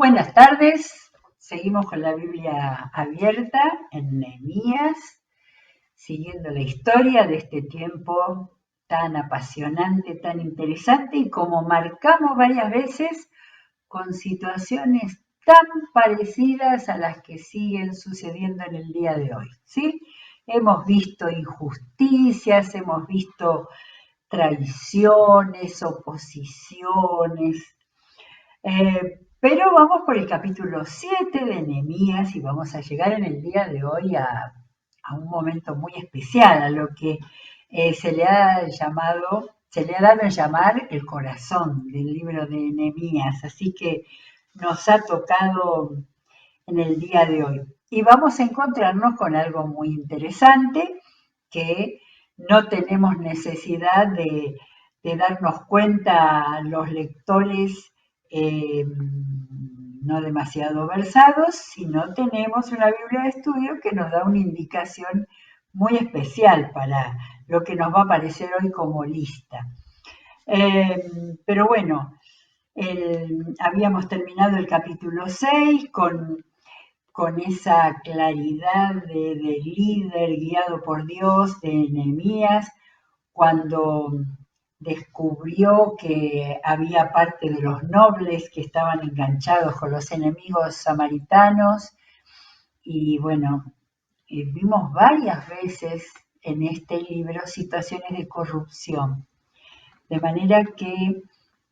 Buenas tardes, seguimos con la Biblia abierta en Nehemías, siguiendo la historia de este tiempo tan apasionante, tan interesante y como marcamos varias veces, con situaciones tan parecidas a las que siguen sucediendo en el día de hoy, ¿sí? Hemos visto injusticias, hemos visto traiciones, oposiciones, pero vamos por el capítulo 7 de Nehemías y vamos a llegar en el día de hoy a un momento muy especial, a lo que se le ha dado a llamar el corazón del libro de Nehemías, así que nos ha tocado en el día de hoy. Y vamos a encontrarnos con algo muy interesante que no tenemos necesidad de darnos cuenta los lectores no demasiado versados, sino tenemos una Biblia de estudio que nos da una indicación muy especial para lo que nos va a aparecer hoy como lista. Pero bueno, habíamos terminado el capítulo 6 con esa claridad de líder guiado por Dios de Nehemías, cuando descubrió que había parte de los nobles que estaban enganchados con los enemigos samaritanos. Y bueno, vimos varias veces en este libro situaciones de corrupción. De manera que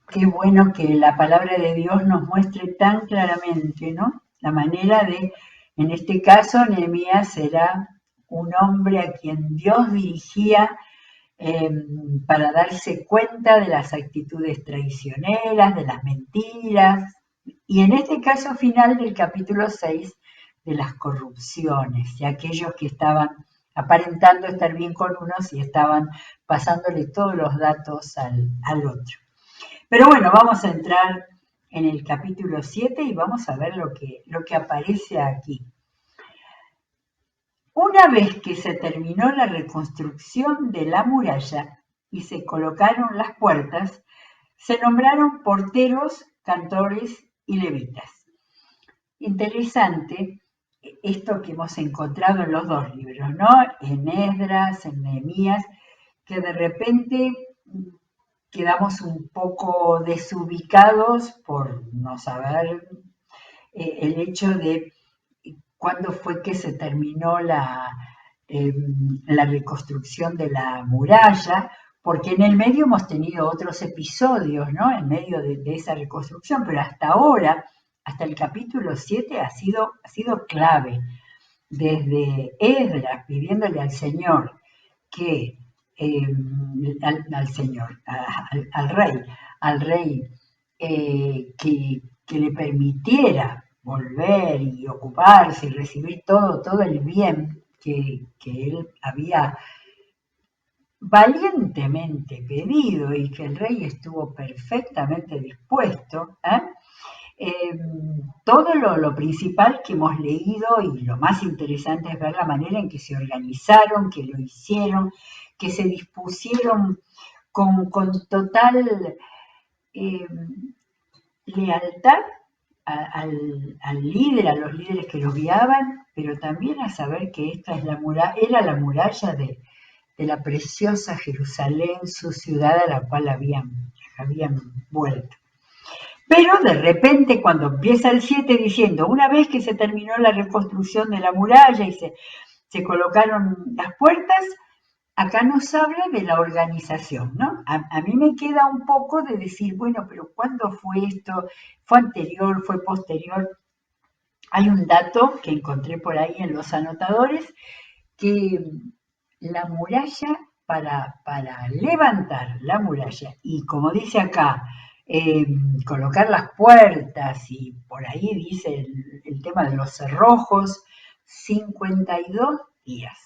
qué bueno que la palabra de Dios nos muestre tan claramente, ¿no? La manera de, en este caso, Nehemías era un hombre a quien Dios dirigía para darse cuenta de las actitudes traicioneras, de las mentiras, y en este caso final del capítulo 6, de las corrupciones, y aquellos que estaban aparentando estar bien con unos y estaban pasándole todos los datos al otro. Pero bueno, vamos a entrar en el capítulo 7 y vamos a ver lo que aparece aquí. Una vez que se terminó la reconstrucción de la muralla y se colocaron las puertas, se nombraron porteros, cantores y levitas. Interesante esto que hemos encontrado en los dos libros, ¿no? En Esdras, en Nehemías, que de repente quedamos un poco desubicados por no saber el hecho de cuándo fue que se terminó la reconstrucción de la muralla, porque en el medio hemos tenido otros episodios, ¿no? En medio de esa reconstrucción, pero hasta ahora, hasta el capítulo 7 ha sido clave. Desde Esdras pidiéndole al Señor que al rey que le permitiera volver y ocuparse y recibir todo el bien que él había valientemente pedido y que el rey estuvo perfectamente dispuesto, todo lo principal que hemos leído y lo más interesante es ver la manera en que se organizaron, que lo hicieron, que se dispusieron con total lealtad al líder, a los líderes que los guiaban, pero también a saber que esta es era la muralla de la preciosa Jerusalén, su ciudad a la cual habían vuelto. Pero de repente, cuando empieza el 7 diciendo, una vez que se terminó la reconstrucción de la muralla y se colocaron las puertas, acá nos habla de la organización, ¿no? A mí me queda un poco de decir, bueno, pero ¿cuándo fue esto? ¿Fue anterior? ¿Fue posterior? Hay un dato que encontré por ahí en los anotadores, que la muralla, para levantar la muralla, y como dice acá, colocar las puertas, y por ahí dice el tema de los cerrojos, 52 días.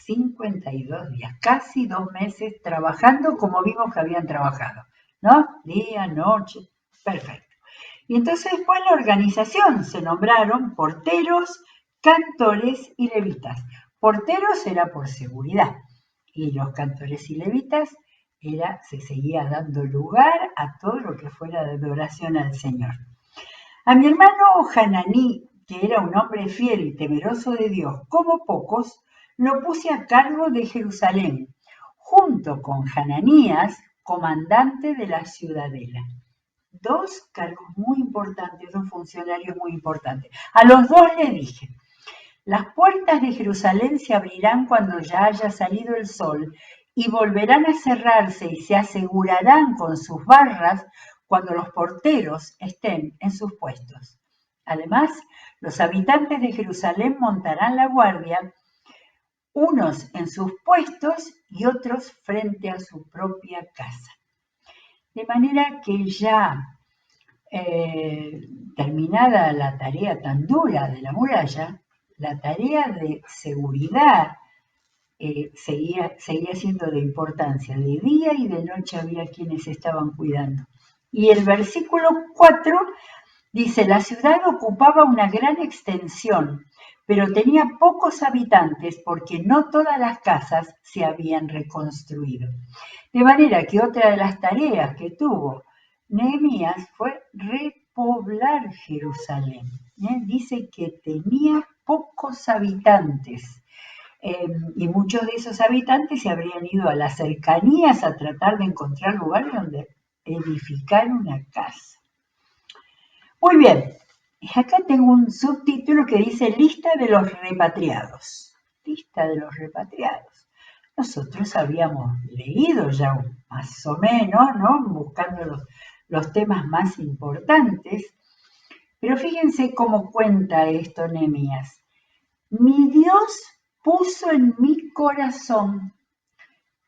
52 días, casi 2 meses trabajando como vimos que habían trabajado, ¿no? Día, noche, perfecto. Y entonces después la organización se nombraron porteros, cantores y levitas. Porteros era por seguridad y los cantores y levitas se seguía dando lugar a todo lo que fuera de adoración al Señor. A mi hermano Hananí, que era un hombre fiel y temeroso de Dios como pocos, lo puse a cargo de Jerusalén, junto con Hananías, comandante de la ciudadela. Dos cargos muy importantes, dos funcionarios muy importantes. A los dos le dije: las puertas de Jerusalén se abrirán cuando ya haya salido el sol y volverán a cerrarse y se asegurarán con sus barras cuando los porteros estén en sus puestos. Además, los habitantes de Jerusalén montarán la guardia, unos en sus puestos y otros frente a su propia casa. De manera que ya terminada la tarea tan dura de la muralla, la tarea de seguridad seguía siendo de importancia. De día y de noche había quienes estaban cuidando. Y el versículo 4 dice: la ciudad ocupaba una gran extensión, pero tenía pocos habitantes porque no todas las casas se habían reconstruido. De manera que otra de las tareas que tuvo Nehemías fue repoblar Jerusalén. Dice que tenía pocos habitantes y muchos de esos habitantes se habrían ido a las cercanías a tratar de encontrar lugares donde edificar una casa. Muy bien, acá tengo un subtítulo que dice lista de los repatriados. Lista de los repatriados. Nosotros habíamos leído ya más o menos, ¿no? Buscando los temas más importantes. Pero fíjense cómo cuenta esto Nehemías. Mi Dios puso en mi corazón.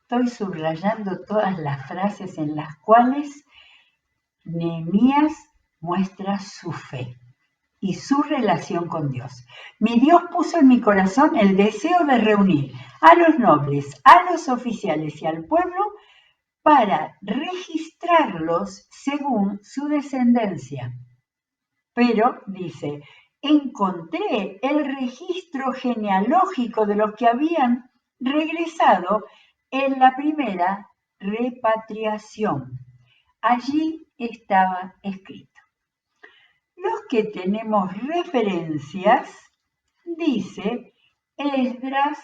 Estoy subrayando todas las frases en las cuales Nehemías muestra su fe y su relación con Dios. Mi Dios puso en mi corazón el deseo de reunir a los nobles, a los oficiales y al pueblo para registrarlos según su descendencia. Pero, dice, encontré el registro genealógico de los que habían regresado en la primera repatriación. Allí estaba escrito. Los que tenemos referencias, dice Esdras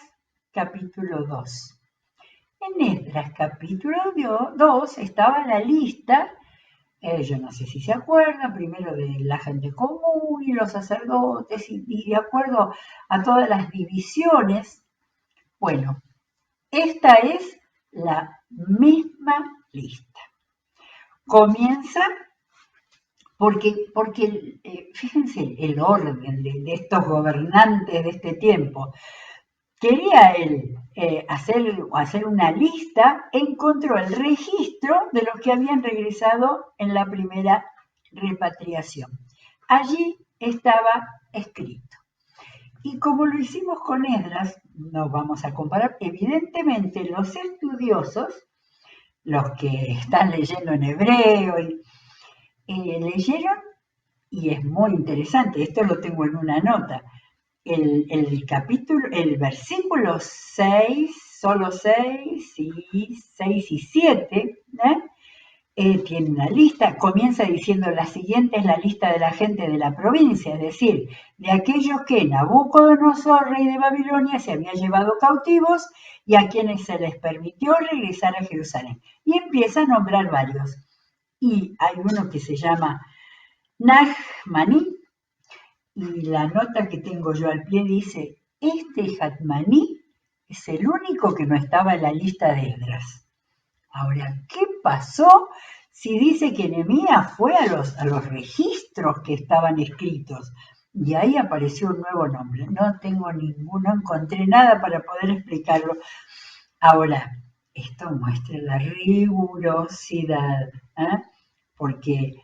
capítulo 2. En Esdras capítulo 2 estaba la lista, yo no sé si se acuerdan, primero de la gente común y los sacerdotes, y de acuerdo a todas las divisiones. Bueno, esta es la misma lista. Comienza porque fíjense el orden de estos gobernantes de este tiempo. Quería él hacer una lista, encontró el registro de los que habían regresado en la primera repatriación. Allí estaba escrito. Y como lo hicimos con Esdras, nos vamos a comparar. Evidentemente, los estudiosos, los que están leyendo en hebreo, leyeron, y es muy interesante, esto lo tengo en una nota, el versículo 6, solo 6 y 7, tiene una lista, comienza diciendo la siguiente es la lista de la gente de la provincia, es decir, de aquellos que Nabucodonosor, rey de Babilonia, se había llevado cautivos y a quienes se les permitió regresar a Jerusalén. Y empieza a nombrar varios. Y hay uno que se llama Nachmaní, y la nota que tengo yo al pie dice, este Nachmaní es el único que no estaba en la lista de Esdras. Ahora, ¿qué pasó si dice que Nehemías fue a los registros que estaban escritos? Y ahí apareció un nuevo nombre. No encontré nada para poder explicarlo. Ahora, esto muestra la rigurosidad, porque,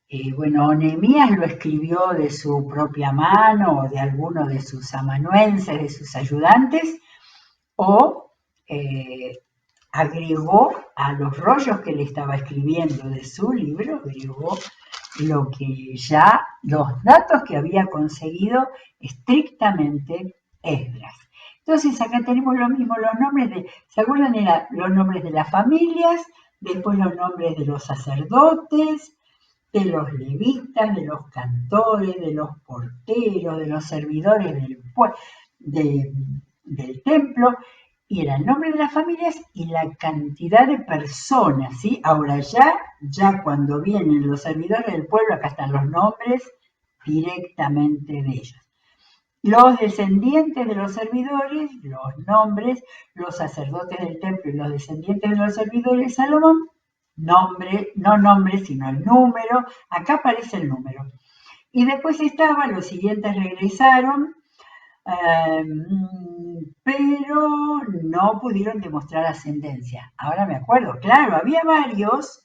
Nehemías lo escribió de su propia mano o de alguno de sus amanuenses, de sus ayudantes, o agregó a los rollos que le estaba escribiendo de su libro, agregó los datos que había conseguido estrictamente Esdras. Entonces acá tenemos lo mismo, los nombres ¿se acuerdan? Los nombres de las familias, después los nombres de los sacerdotes, de los levitas, de los cantores, de los porteros, de los servidores del templo, y era el nombre de las familias y la cantidad de personas, ¿sí? Ahora ya cuando vienen los servidores del pueblo, acá están los nombres directamente de ellos. Los descendientes de los servidores, los nombres, los sacerdotes del templo y los descendientes de los servidores de Salomón, nombre, no nombre, sino el número, acá aparece el número. Y después los siguientes regresaron, pero no pudieron demostrar ascendencia. Ahora me acuerdo, claro, había varios,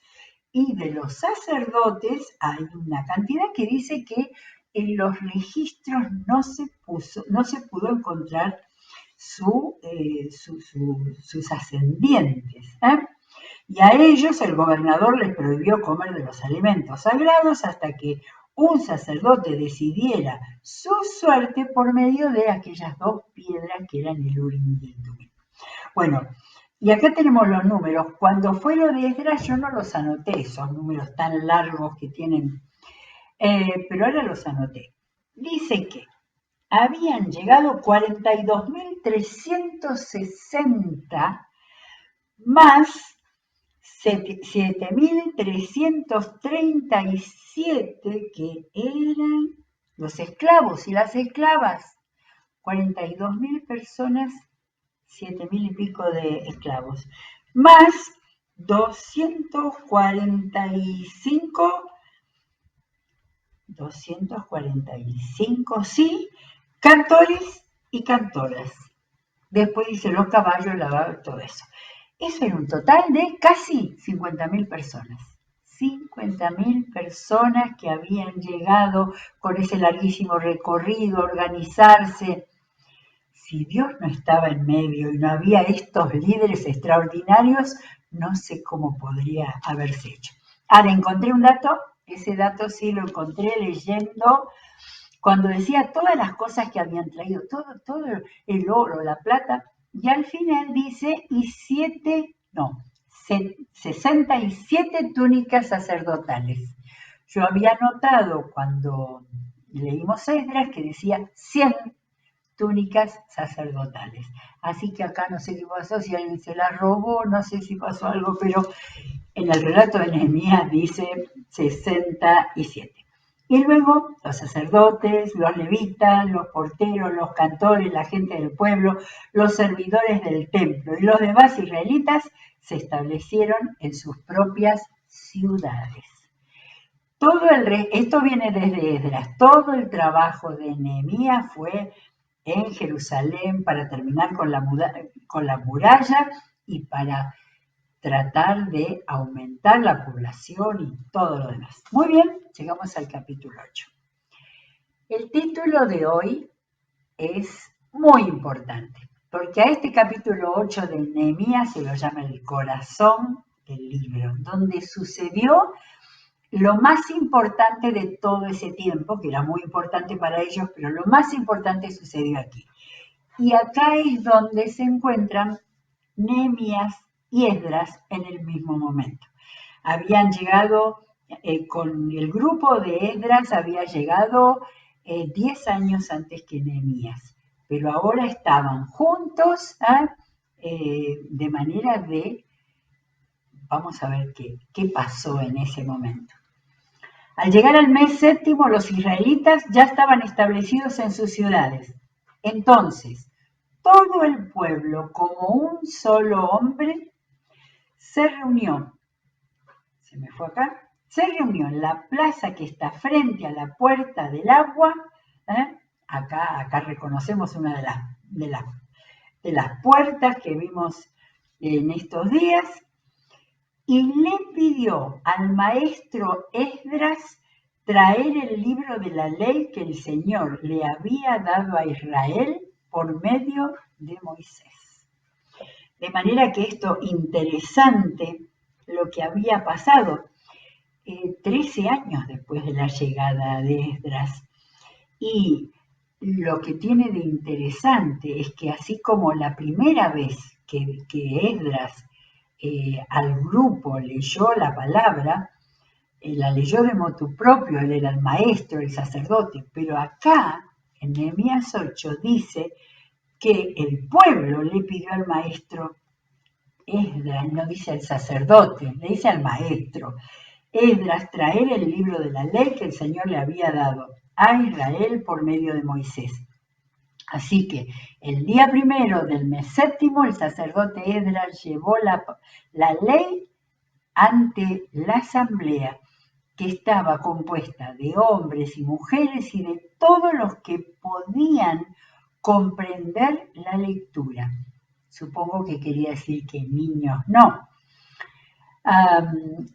y de los sacerdotes hay una cantidad que dice que en los registros no se pudo encontrar sus ascendientes. Y a ellos el gobernador les prohibió comer de los alimentos sagrados hasta que un sacerdote decidiera su suerte por medio de aquellas dos piedras que eran el Urim y el Tumim. Bueno, y acá tenemos los números. Cuando fue lo de Esdras yo no los anoté, esos números tan largos que tienen, pero ahora los anoté. Dice que habían llegado 42.360 más 7.337 que eran los esclavos y las esclavas. 42.000 personas, 7.000 y pico de esclavos, más 245, sí, cantores y cantoras. Después dice los caballos, todo eso. Eso era un total de casi 50.000 personas. 50.000 personas que habían llegado con ese larguísimo recorrido a organizarse. Si Dios no estaba en medio y no había estos líderes extraordinarios, no sé cómo podría haberse hecho. Ahora encontré un dato, ese dato sí lo encontré leyendo, cuando decía todas las cosas que habían traído, todo el oro, la plata, y al final dice, 67 túnicas sacerdotales. Yo había notado cuando leímos Esdras que decía 100 túnicas sacerdotales. Así que acá no sé qué pasó, si alguien se las robó, no sé si pasó algo, pero en el relato de Nehemías dice 67. Y luego los sacerdotes, los levitas, los porteros, los cantores, la gente del pueblo, los servidores del templo y los demás israelitas se establecieron en sus propias ciudades. Esto viene desde Esdras. Todo el trabajo de Nehemías fue en Jerusalén para terminar con la muralla y para tratar de aumentar la población y todo lo demás. Muy bien, llegamos al capítulo 8. El título de hoy es muy importante, porque a este capítulo 8 de Nehemías se lo llama el corazón del libro, donde sucedió lo más importante de todo ese tiempo, que era muy importante para ellos, pero lo más importante sucedió aquí. Y acá es donde se encuentran Nehemías y Esdras en el mismo momento. Habían llegado, con el grupo de Esdras, había llegado 10 años antes que Nehemías, pero ahora estaban juntos, de manera de, vamos a ver qué pasó en ese momento. Al llegar al mes séptimo, los israelitas ya estaban establecidos en sus ciudades. Entonces, todo el pueblo, como un solo hombre, se reunió. Se reunió en la plaza que está frente a la puerta del agua. Acá reconocemos una de las puertas que vimos en estos días. Y le pidió al maestro Esdras traer el libro de la ley que el Señor le había dado a Israel por medio de Moisés. De manera que esto interesante, lo que había pasado 13 años después de la llegada de Esdras. Y lo que tiene de interesante es que así como la primera vez que Esdras al grupo leyó la palabra, la leyó de motu propio, él era el maestro, el sacerdote, pero acá, en Nehemías 8, dice que el pueblo le pidió al maestro Esdras, no dice al sacerdote, le dice al maestro Esdras traer el libro de la ley que el Señor le había dado a Israel por medio de Moisés. Así que el día primero del mes séptimo, el sacerdote Esdras llevó la ley ante la asamblea, que estaba compuesta de hombres y mujeres y de todos los que podían comprender la lectura. Supongo que quería decir que niños no.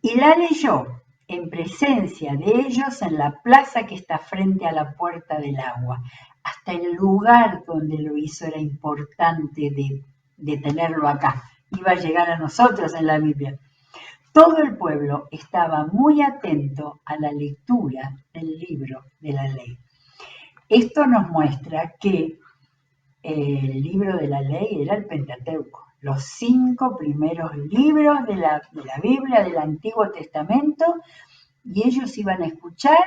Y la leyó en presencia de ellos en la plaza que está frente a la puerta del agua. Hasta el lugar donde lo hizo era importante de tenerlo acá. Iba a llegar a nosotros en la Biblia. Todo el pueblo estaba muy atento a la lectura del libro de la ley. Esto nos muestra que el libro de la ley era el Pentateuco, los 5 primeros libros de la Biblia del Antiguo Testamento, y ellos iban a escuchar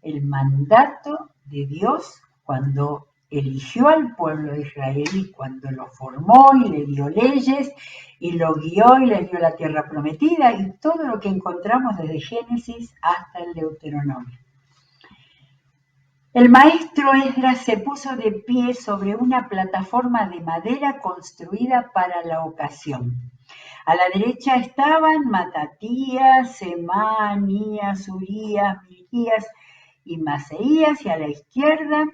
el mandato de Dios cuando eligió al pueblo de Israel y cuando lo formó y le dio leyes y lo guió y le dio la tierra prometida y todo lo que encontramos desde Génesis hasta el Deuteronomio. El maestro Esdras se puso de pie sobre una plataforma de madera construida para la ocasión. A la derecha estaban Matatías, Semanías, Urías, Milquías y Maseías, y a la izquierda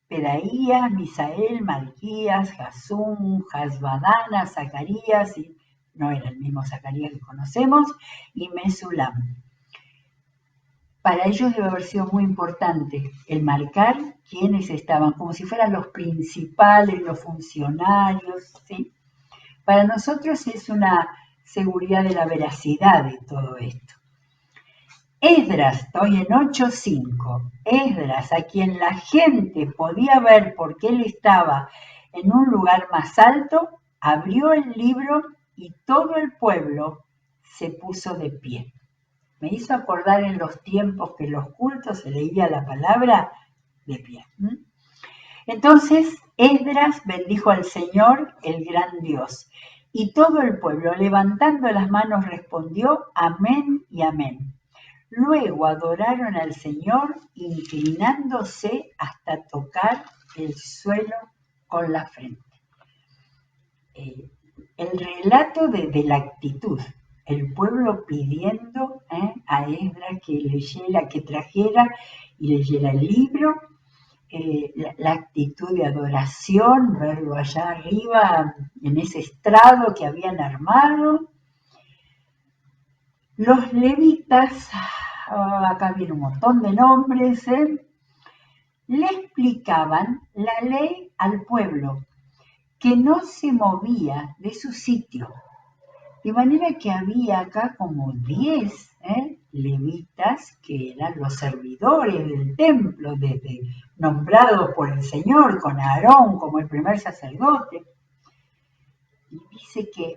Pedaías, Misael, Malquías, Jasum, Hasbadana, Zacarías, y no era el mismo Zacarías que conocemos, y Mesulam. Para ellos debe haber sido muy importante el marcar quiénes estaban, como si fueran los principales, los funcionarios, ¿sí? Para nosotros es una seguridad de la veracidad de todo esto. Esdras, estoy en 8.5, Esdras, a quien la gente podía ver porque él estaba en un lugar más alto, abrió el libro y todo el pueblo se puso de pie. Me hizo acordar en los tiempos que en los cultos se leía la palabra de pie. Entonces Esdras bendijo al Señor, el gran Dios, y todo el pueblo, levantando las manos, respondió amén y amén. Luego adoraron al Señor, inclinándose hasta tocar el suelo con la frente. El relato de la actitud, el pueblo pidiendo a Esdras que leyera, que trajera y leyera el libro, la actitud de adoración, verlo allá arriba en ese estrado que habían armado. Los levitas, acá viene un montón de nombres, le explicaban la ley al pueblo, que no se movía de su sitio. De manera que había acá como 10 levitas que eran los servidores del templo, nombrados por el Señor, con Aarón como el primer sacerdote. Y dice que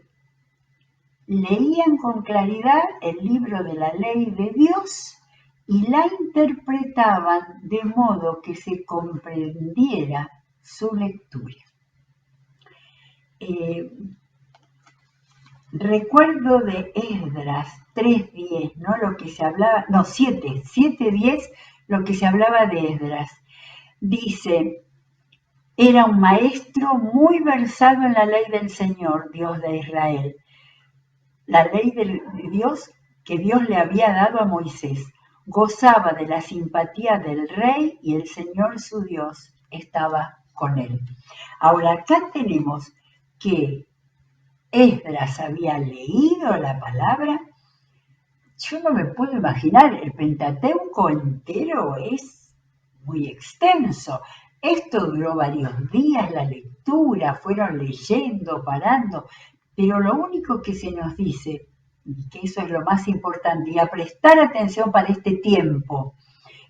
leían con claridad el libro de la ley de Dios y la interpretaban de modo que se comprendiera su lectura. Recuerdo de Esdras 3.10, ¿no? Lo que se hablaba, no, 7.10, lo que se hablaba de Esdras. Dice, era un maestro muy versado en la ley del Señor, Dios de Israel. La ley de Dios que Dios le había dado a Moisés. Gozaba de la simpatía del rey y el Señor su Dios estaba con él. Ahora acá tenemos que Esdras había leído la palabra. Yo no me puedo imaginar, el Pentateuco entero es muy extenso. Esto duró varios días, la lectura, fueron leyendo, parando, pero lo único que se nos dice, y que eso es lo más importante, y a prestar atención para este tiempo,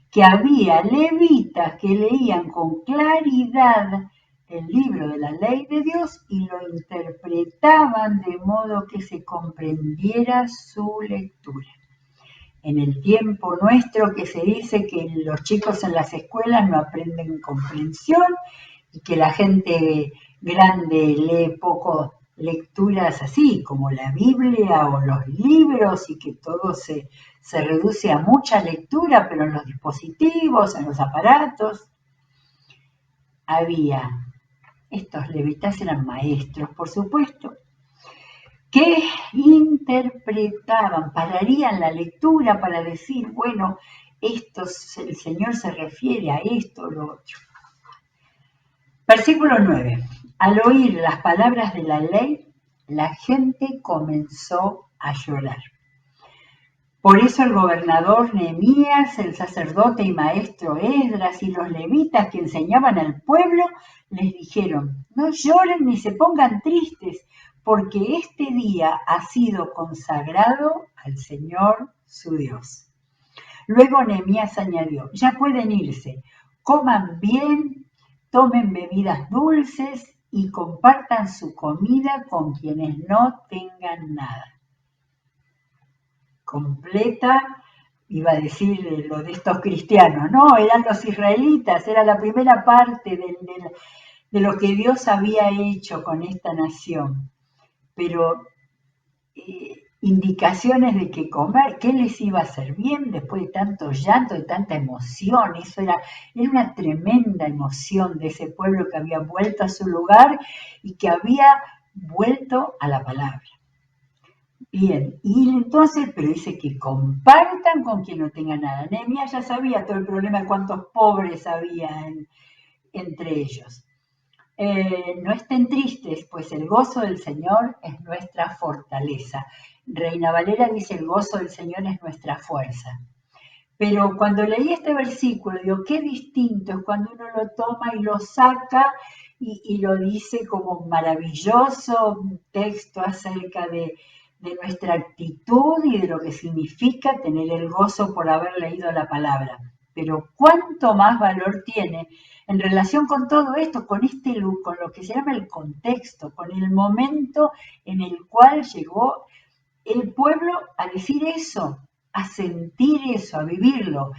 que había levitas que leían con claridad el libro de la ley de Dios y lo interpretaban de modo que se comprendiera su lectura. en el tiempo nuestro que se dice que los chicos en las escuelas no aprenden comprensión y que la gente grande lee poco lecturas así como la Biblia o los libros y que todo se reduce a mucha lectura, pero en los dispositivos, en los aparatos. Estos levitas eran maestros, por supuesto, que interpretaban, pararían la lectura para decir, bueno, el Señor se refiere a esto o lo otro. Versículo 9. Al oír las palabras de la ley, la gente comenzó a llorar. Por eso el gobernador Nehemías, el sacerdote y maestro Esdras y los levitas que enseñaban al pueblo les dijeron, no lloren ni se pongan tristes, porque este día ha sido consagrado al Señor su Dios. Luego Nehemías añadió, ya pueden irse, coman bien, tomen bebidas dulces y compartan su comida con quienes no tengan nada. Completa, iba a decir lo de estos cristianos, no, eran los israelitas, era la primera parte de lo que Dios había hecho con esta nación. Pero indicaciones de que comer, qué les iba a hacer bien después de tanto llanto, de tanta emoción, eso era una tremenda emoción de ese pueblo que había vuelto a su lugar y que había vuelto a la palabra. Bien, y entonces, pero dice que compartan con quien no tenga nada. Nehemías ya sabía todo el problema de cuántos pobres había entre ellos. No estén tristes, pues el gozo del Señor es nuestra fortaleza. Reina Valera dice, el gozo del Señor es nuestra fuerza. Pero cuando leí este versículo, digo, qué distinto es cuando uno lo toma y lo saca y lo dice como maravilloso, un texto acerca de nuestra actitud y de lo que significa tener el gozo por haber leído la palabra. Pero cuánto más valor tiene en relación con todo esto, con lo que se llama el contexto, con el momento en el cual llegó el pueblo a decir eso, a sentir eso, a vivirlo.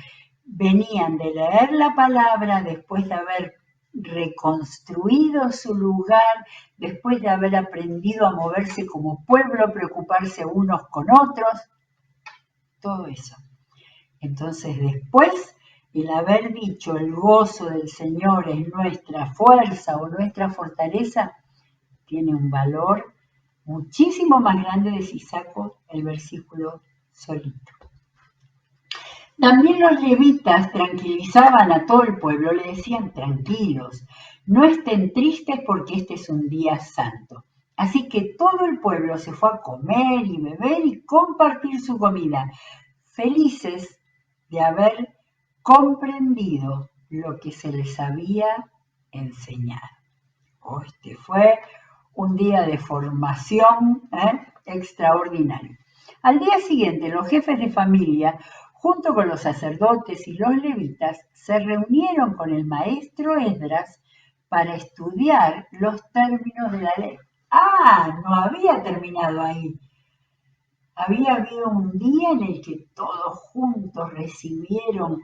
Venían de leer la palabra después de haber reconstruido su lugar, después de haber aprendido a moverse como pueblo, preocuparse unos con otros, todo eso. Entonces después, el haber dicho el gozo del Señor es nuestra fuerza o nuestra fortaleza, tiene un valor muchísimo más grande de si saco el versículo solito. También los levitas tranquilizaban a todo el pueblo, le decían tranquilos, no estén tristes porque este es un día santo. Así que todo el pueblo se fue a comer y beber y compartir su comida, felices de haber comprendido lo que se les había enseñado. Este fue un día de formación extraordinario. Al día siguiente, los jefes de familia, junto con los sacerdotes y los levitas, se reunieron con el maestro Esdras para estudiar los términos de la ley. No había terminado ahí. Había habido un día en el que todos juntos recibieron,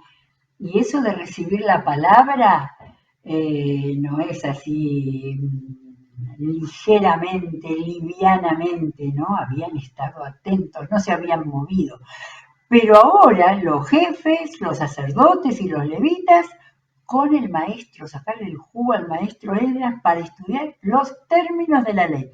y eso de recibir la palabra no es así ligeramente, livianamente, ¿no? Habían estado atentos, no se habían movido. Pero ahora los jefes, los sacerdotes y los levitas, con el maestro, sacarle el jugo al maestro Esdras para estudiar los términos de la ley.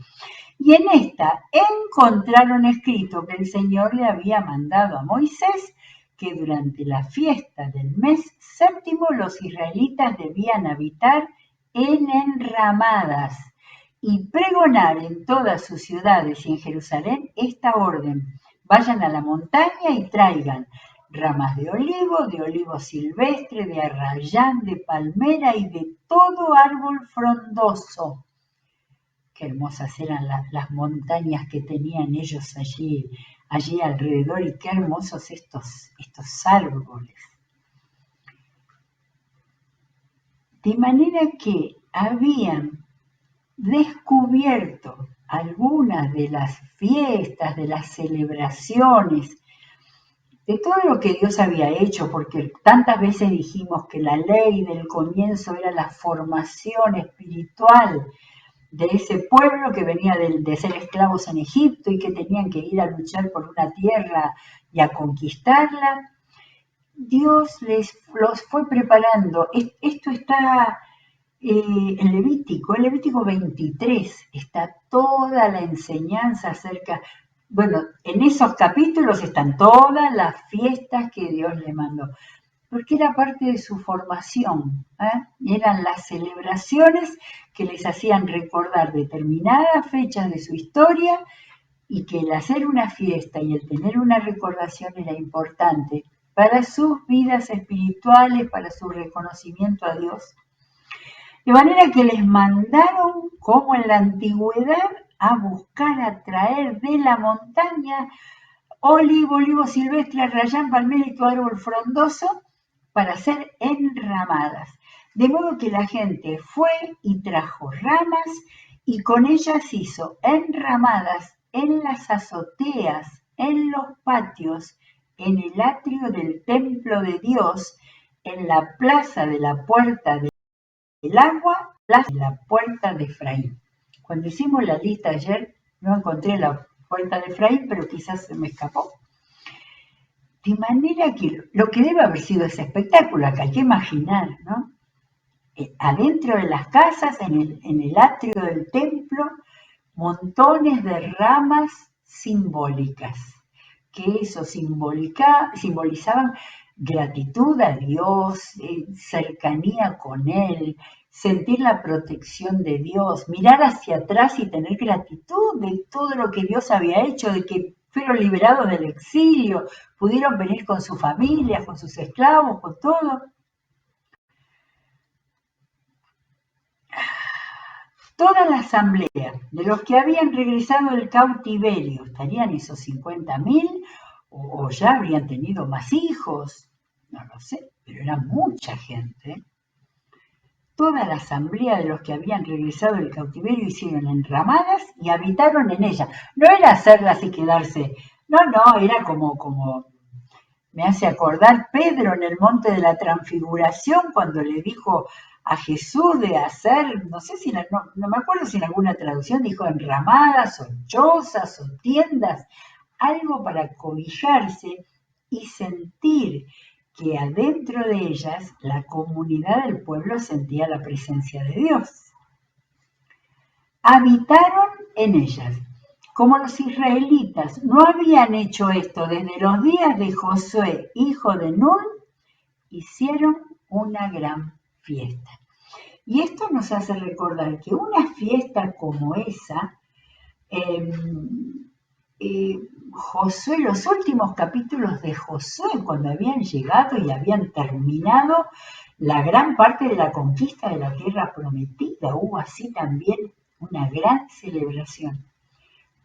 Y en esta encontraron escrito que el Señor le había mandado a Moisés que durante la fiesta del mes séptimo los israelitas debían habitar en enramadas y pregonar en todas sus ciudades y en Jerusalén esta orden. Vayan a la montaña y traigan ramas de olivo silvestre, de arrayán, de palmera y de todo árbol frondoso. Qué hermosas eran las montañas que tenían ellos allí alrededor y qué hermosos estos árboles. De manera que habían descubierto algunas de las fiestas, de las celebraciones de todo lo que Dios había hecho, porque tantas veces dijimos que la ley del comienzo era la formación espiritual de ese pueblo que venía de ser esclavos en Egipto y que tenían que ir a luchar por una tierra y a conquistarla. Dios los fue preparando. Esto está en Levítico 23, está toda la enseñanza acerca, bueno, en esos capítulos están todas las fiestas que Dios le mandó, porque era parte de su formación, eran las celebraciones que les hacían recordar determinadas fechas de su historia y que el hacer una fiesta y el tener una recordación era importante para sus vidas espirituales, para su reconocimiento a Dios. De manera que les mandaron, como en la antigüedad, a buscar, a traer de la montaña olivo silvestre, rayán, palmera y todo árbol frondoso para hacer enramadas. De modo que la gente fue y trajo ramas y con ellas hizo enramadas en las azoteas, en los patios, en el atrio del templo de Dios, en la plaza de la puerta del agua, plaza de la puerta de Efraín. Cuando hicimos la lista ayer, no encontré la puerta de Efraín, pero quizás se me escapó. De manera que lo que debe haber sido ese espectáculo, que hay que imaginar, ¿no? Adentro de las casas, en el atrio del templo, montones de ramas simbólicas, que eso simbolizaban gratitud a Dios, cercanía con Él, sentir la protección de Dios, mirar hacia atrás y tener gratitud de todo lo que Dios había hecho, de que fueron liberados del exilio, pudieron venir con sus familias, con sus esclavos, con todo. Toda la asamblea de los que habían regresado del cautiverio, ¿estarían esos 50.000 o ya habrían tenido más hijos? No lo sé, pero era mucha gente. Toda la asamblea de los que habían regresado del cautiverio hicieron enramadas y habitaron en ella. No era hacerlas y quedarse, no, era como me hace acordar Pedro en el monte de la transfiguración cuando le dijo a Jesús de hacer, no sé si, no me acuerdo si en alguna traducción dijo enramadas o chozas o tiendas, algo para cobijarse y sentir que adentro de ellas la comunidad del pueblo sentía la presencia de Dios. Habitaron en ellas. Como los israelitas no habían hecho esto desde los días de Josué, hijo de Nun, hicieron una gran fiesta. Y esto nos hace recordar que una fiesta como esa, Josué, los últimos capítulos de Josué, cuando habían llegado y habían terminado la gran parte de la conquista de la tierra prometida, hubo así también una gran celebración.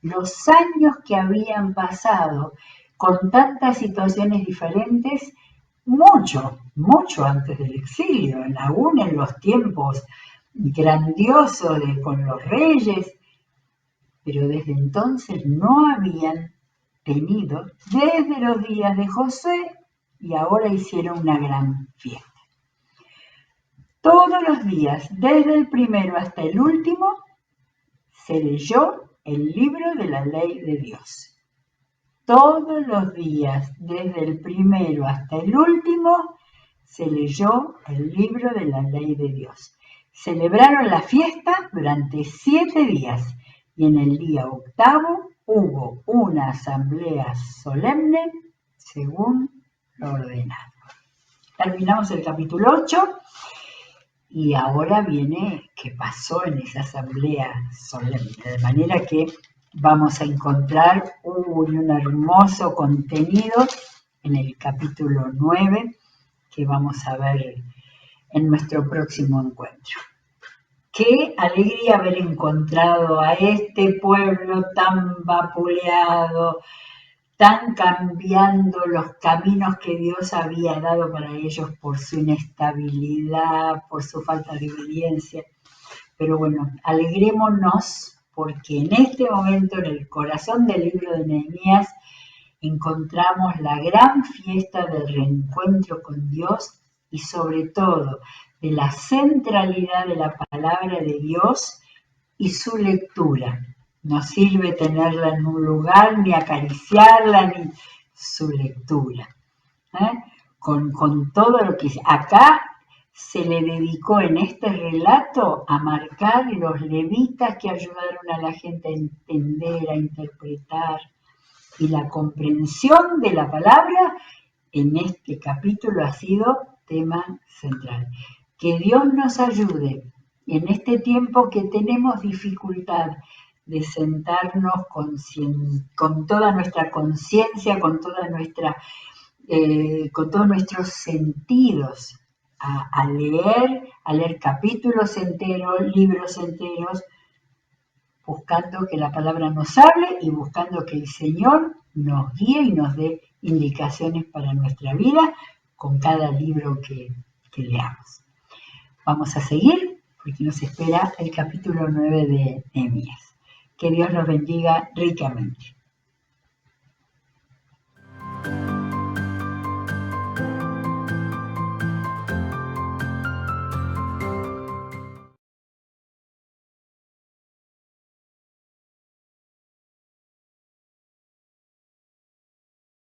Los años que habían pasado con tantas situaciones diferentes, mucho antes del exilio, aún en los tiempos grandiosos con los reyes, pero desde entonces no habían tenido, desde los días de Josué, y ahora hicieron una gran fiesta. Todos los días, desde el primero hasta el último, se leyó el libro de la ley de Dios. Todos los días, desde el primero hasta el último, se leyó el libro de la ley de Dios. Celebraron la fiesta durante 7 días y en el día 8º hubo una asamblea solemne según lo ordenado. Terminamos el capítulo 8 y ahora viene qué pasó en esa asamblea solemne, de manera que vamos a encontrar un hermoso contenido en el capítulo 9 que vamos a ver en nuestro próximo encuentro. Qué alegría haber encontrado a este pueblo tan vapuleado, tan cambiando los caminos que Dios había dado para ellos por su inestabilidad, por su falta de obediencia. Pero bueno, alegrémonos porque en este momento, en el corazón del libro de Nehemías, encontramos la gran fiesta del reencuentro con Dios y sobre todo de la centralidad de la palabra de Dios y su lectura. No sirve tenerla en un lugar, ni acariciarla, ni su lectura. Con todo lo que acá se le dedicó en este relato a marcar los levitas que ayudaron a la gente a entender, a interpretar, y la comprensión de la palabra en este capítulo ha sido tema central. Que Dios nos ayude en este tiempo que tenemos dificultad de sentarnos con toda nuestra conciencia, con todos nuestros sentidos a leer capítulos enteros, libros enteros, buscando que la palabra nos hable y buscando que el Señor nos guíe y nos dé indicaciones para nuestra vida con cada libro que leamos. Vamos a seguir porque nos espera el capítulo 9 de Nehemías. Que Dios nos bendiga ricamente.